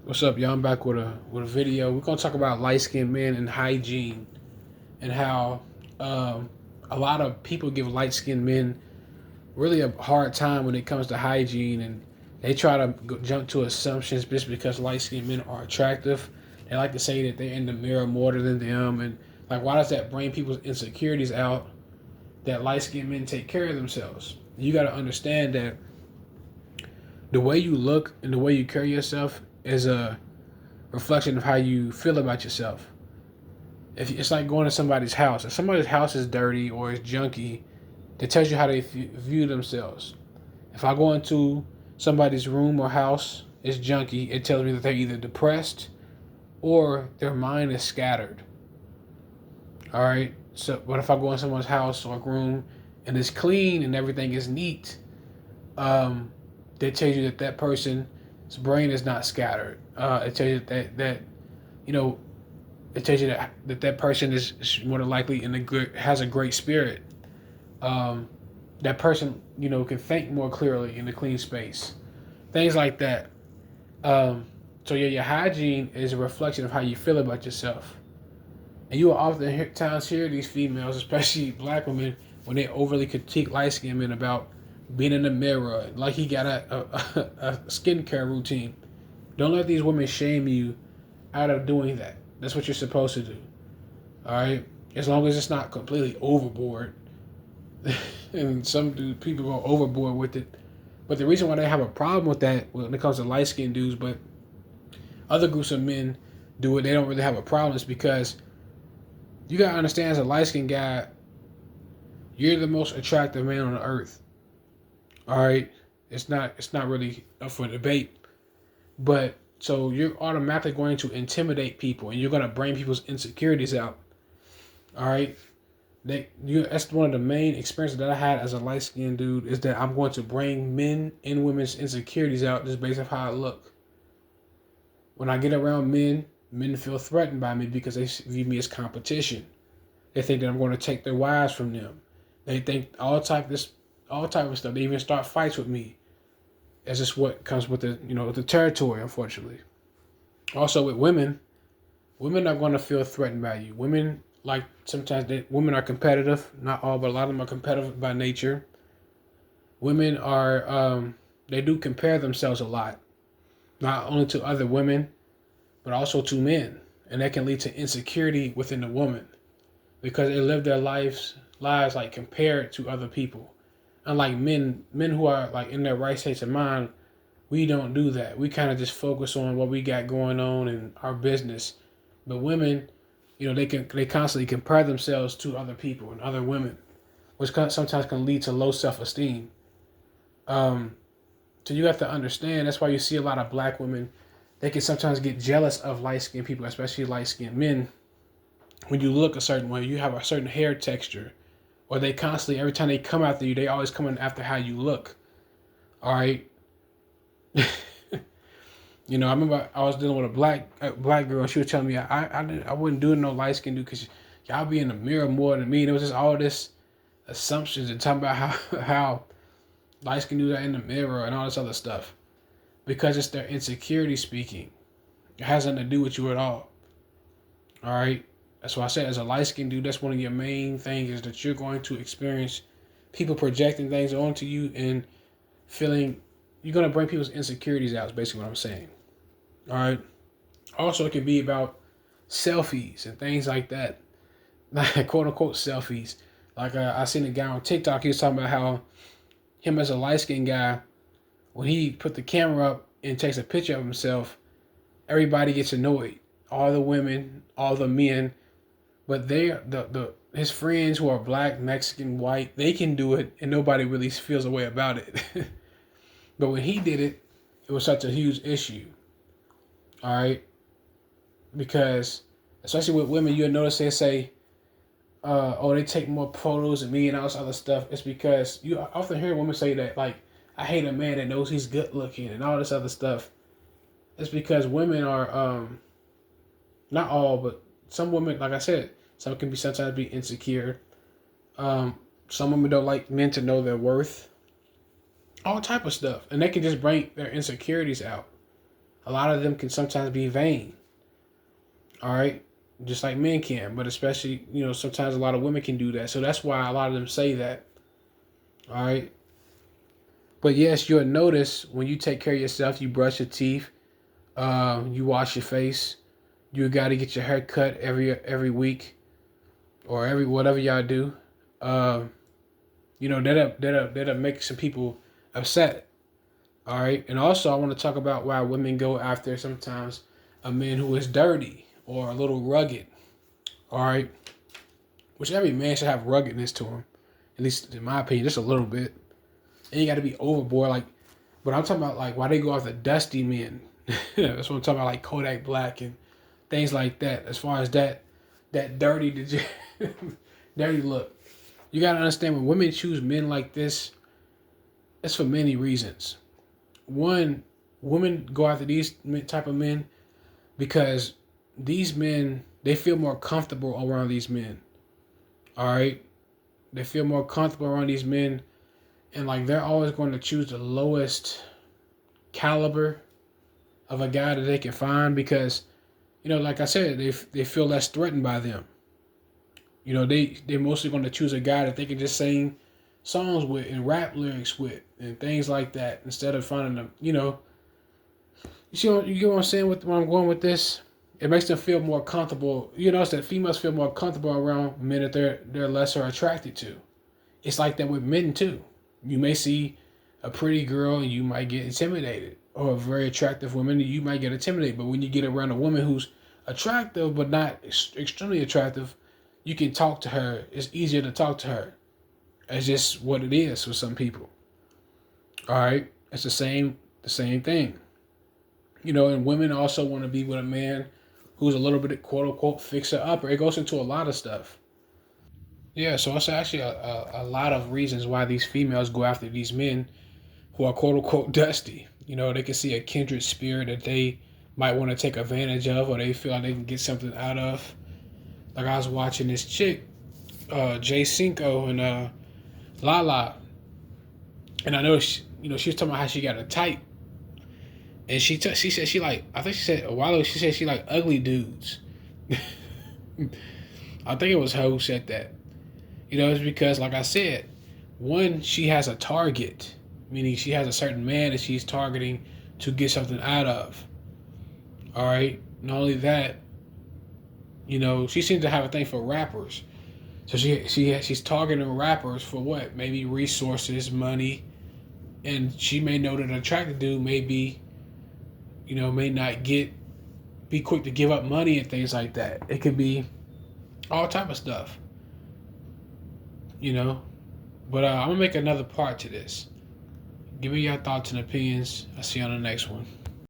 What's up, y'all? I'm back with a video. We're gonna talk about light skinned men and hygiene and how um, a lot of people give light skinned men really a hard time when it comes to hygiene, and they try to jump to assumptions just because light skinned men are attractive. They like to say that they're in the mirror more than them, and like, why does that bring people's insecurities out? That light skinned men take care of themselves. You got to understand that the way you look and the way you carry yourself is a reflection of how you feel about yourself. If it's like going to somebody's house, if somebody's house is dirty or is junky, it tells you how they view themselves. If I go into somebody's room or house, it's junky, it tells me that they're either depressed or their mind is scattered. All right. So, but if I go in someone's house or room and it's clean and everything is neat, um, that tells you that that person's brain is not scattered. It tells you that you know it tells you that person is more than likely in a good has a great spirit. Um, that person can think more clearly in a clean space, things like that. Um, so yeah, your hygiene is a reflection of how you feel about yourself, and you will often times hear these females, especially black women, when they overly critique light skinned men about being in the mirror, like he got a skincare routine. Don't let these women shame you out of doing that. That's what you're supposed to do. All right, as long as it's not completely overboard, and people go overboard with it. But the reason why they have a problem with that when it comes to light skinned dudes, but other groups of men do it, they don't really have a problem, is because you gotta understand, as a light skinned guy, you're the most attractive man on the earth. All right, it's not really up for debate, but so you're automatically going to intimidate people, and you're going to bring people's insecurities out. All right, that's one of the main experiences that I had as a light skinned dude, is that I'm going to bring men and women's insecurities out just based off how I look. When I get around men, men feel threatened by me because they view me as competition. They think that I'm going to take their wives from them. They think all type of stuff. They even start fights with me. That's just what comes with the territory, unfortunately. Also with women, women are going to feel threatened by you. Women, like, sometimes women are competitive. Not all, but a lot of them are competitive by nature. Women are they do compare themselves a lot, not only to other women, but also to men, and that can lead to insecurity within the woman because they live their lives like compared to other people. Unlike men who are like in their right states of mind, we don't do that. We kind of just focus on what we got going on in our business. But women, they constantly compare themselves to other people and other women, which sometimes can lead to low self esteem. Um, so you have to understand. That's why you see a lot of black women. They can sometimes get jealous of light skinned people, especially light skinned men. When you look a certain way, you have a certain hair texture, or they constantly, every time they come after you, they always coming after how you look. All right. I remember I was dealing with a black girl. She was telling me I wouldn't do no light skin dude because y'all be in the mirror more than me. And it was just all this assumptions and talking about how light skin dudes are in the mirror and all this other stuff, because it's their insecurity speaking. It has nothing to do with you at all. All right. That's why I said, as a light skinned dude, that's one of your main things, is that you're going to experience people projecting things onto you and feeling you're going to bring people's insecurities out, is basically what I'm saying. All right. Also, it can be about selfies and things like that, like quote unquote selfies. Like I seen a guy on TikTok. He was talking about how him, as a light skinned guy, when he put the camera up and takes a picture of himself, everybody gets annoyed. All the women, all the men, but the his friends who are black, Mexican, white, they can do it, and nobody really feels a way about it. But when he did it, it was such a huge issue. All right, because especially with women, you'll notice they say, "Oh, they take more photos of me and all this other stuff." It's because you often hear women say that, like, "I hate a man that knows he's good looking" and all this other stuff. It's because women are, not all, but some women, like I said, some can be sometimes be insecure. Some women don't like men to know their worth. All type of stuff, and they can just bring their insecurities out. a lot of them can sometimes be vain. All right, just like men can, but especially sometimes a lot of women can do that. So that's why a lot of them say that. All right, but yes, you'll notice when you take care of yourself, you brush your teeth, you wash your face, you got to get your hair cut every week or every whatever y'all do. Um, that'll make some people upset. All right, and also I want to talk about why women go after sometimes a man who is dirty or a little rugged. All right, which every man should have ruggedness to him, at least in my opinion, just a little bit. And you got to be overboard, like. But I'm talking about like why they go after dusty men. That's what I'm talking about, like Kodak Black and things like that. As far as that dirty, dirty look, you gotta understand when women choose men like this, it's for many reasons. One, women go after these type of men because these men they feel more comfortable around these men. All right, they feel more comfortable around these men, and like they're always going to choose the lowest caliber of a guy that they can find because, like I said, they feel less threatened by them. They're mostly going to choose a guy that they can just sing songs with and rap lyrics with and things like that instead of finding them. You get what I'm saying with where I'm going with this. It makes them feel more comfortable. You notice that females feel more comfortable around men that they're lesser attracted to. It's like that with men too. You may see a pretty girl and you might get intimidated, or a very attractive woman you might get intimidated. But when you get around a woman who's attractive but not extremely attractive, you can talk to her. It's easier to talk to her. It's just what it is for some people. All right, it's the same thing. And women also want to be with a man who's a little bit quote unquote fixer upper. It goes into a lot of stuff. Yeah, so it's actually a lot of reasons why these females go after these men who are quote unquote dusty. They can see a kindred spirit that they might want to take advantage of, or they feel like they can get something out of. Like I was watching this chick, Jay Cinco and Lala, and I know she was talking about how she got a type, and she said she like I think she said a while ago she said she like ugly dudes. I think it was her who said that. It's because like I said, one, she has a target, meaning she has a certain man that she's targeting to get something out of. All right. Not only that, she seems to have a thing for rappers. So she's targeting rappers for what? Maybe resources, money, and she may know that an attractive dude may be, may not be quick to give up money and things like that. It could be all type of stuff, But I'm gonna make another part to this. Give me your thoughts and opinions. I'll see you on the next one.